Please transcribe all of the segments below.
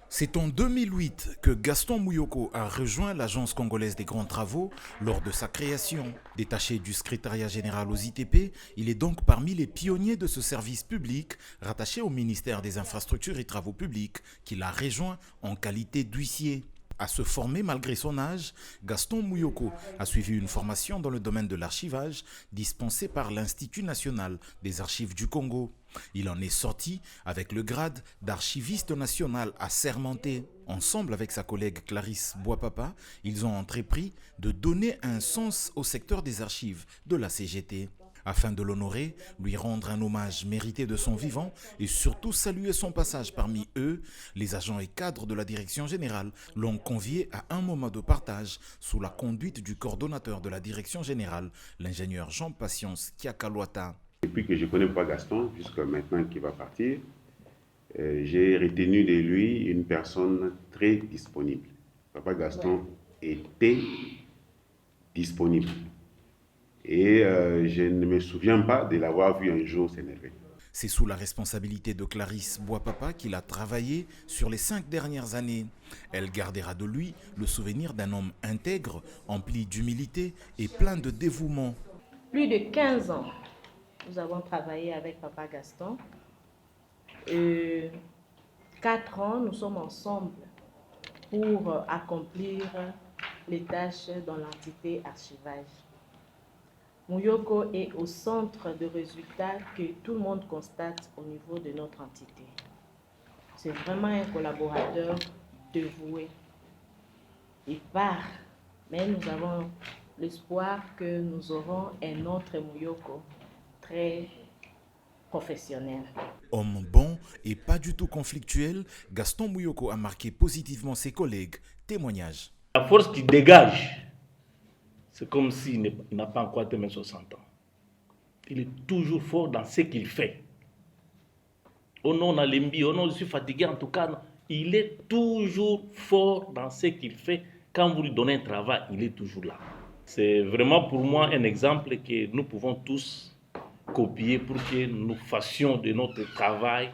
C'est en 2008 que Gaston Mouyoko a rejoint l'Agence congolaise des grands travaux lors de sa création. Détaché du secrétariat général aux ITP, il est donc parmi les pionniers de ce service public rattaché au ministère des Infrastructures et Travaux publics qu'il a rejoint en qualité d'huissier. À se former malgré son âge, Gaston Mouyoko a suivi une formation dans le domaine de l'archivage dispensée par l'Institut national des archives du Congo. Il en est sorti avec le grade d'archiviste national assermenté. Ensemble avec sa collègue Clarisse Bois-Papa, ils ont entrepris de donner un sens au secteur des archives de la CGT. Afin de l'honorer, lui rendre un hommage mérité de son vivant et surtout saluer son passage parmi eux, les agents et cadres de la direction générale l'ont convié à un moment de partage sous la conduite du coordonnateur de la direction générale, l'ingénieur Jean-Patience Kiakalwata. Depuis que je connais Papa Gaston, jusqu'à maintenant qu'il va partir, j'ai retenu de lui une personne très disponible. Papa Gaston était disponible. Et je ne me souviens pas de l'avoir vu un jour s'énerver. C'est sous la responsabilité de Clarisse Bois-Papa qu'il a travaillé sur les 5 dernières années. Elle gardera de lui le souvenir d'un homme intègre, empli d'humilité et plein de dévouement. Plus de 15 ans, nous avons travaillé avec Papa Gaston. 4 ans, nous sommes ensemble pour accomplir les tâches dans l'entité archivage. Mouyoko est au centre de résultats que tout le monde constate au niveau de notre entité. C'est vraiment un collaborateur dévoué. Il part, mais nous avons l'espoir que nous aurons un autre Mouyoko très professionnel. Homme bon et pas du tout conflictuel, Gaston Mouyoko a marqué positivement ses collègues. Témoignage. La force qui dégage, c'est comme s'il n'a pas encore atteint 60 ans. Il est toujours fort dans ce qu'il fait. Oh non, on a l'embi, oh non, je suis fatigué, en tout cas, il est toujours fort dans ce qu'il fait. Quand vous lui donnez un travail, il est toujours là. C'est vraiment pour moi un exemple que nous pouvons tous copier pour que nous fassions de notre travail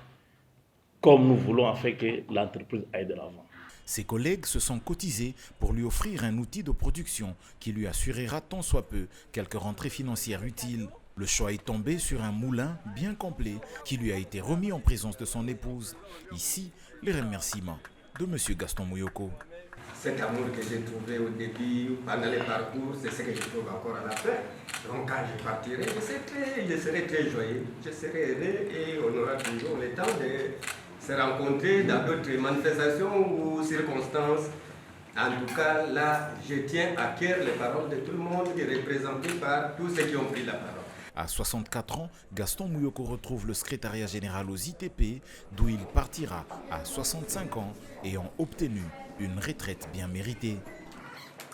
comme nous voulons afin que l'entreprise aille de l'avant. Ses collègues se sont cotisés pour lui offrir un outil de production qui lui assurera tant soit peu quelques rentrées financières utiles. Le choix est tombé sur un moulin bien complet qui lui a été remis en présence de son épouse. Ici, les remerciements de M. Gaston Mouyoko. Cet amour que j'ai trouvé au début, pendant le parcours, c'est ce que je trouve encore à la fin. Donc quand je partirai, je serai très joyeux, je serai heureux et on aura toujours le temps de se rencontrer dans d'autres manifestations ou circonstances. En tout cas, là, je tiens à cœur les paroles de tout le monde et représentées par tous ceux qui ont pris la parole. À 64 ans, Gaston Mouyoko retrouve le secrétariat général aux ITP, d'où il partira à 65 ans, ayant obtenu une retraite bien méritée.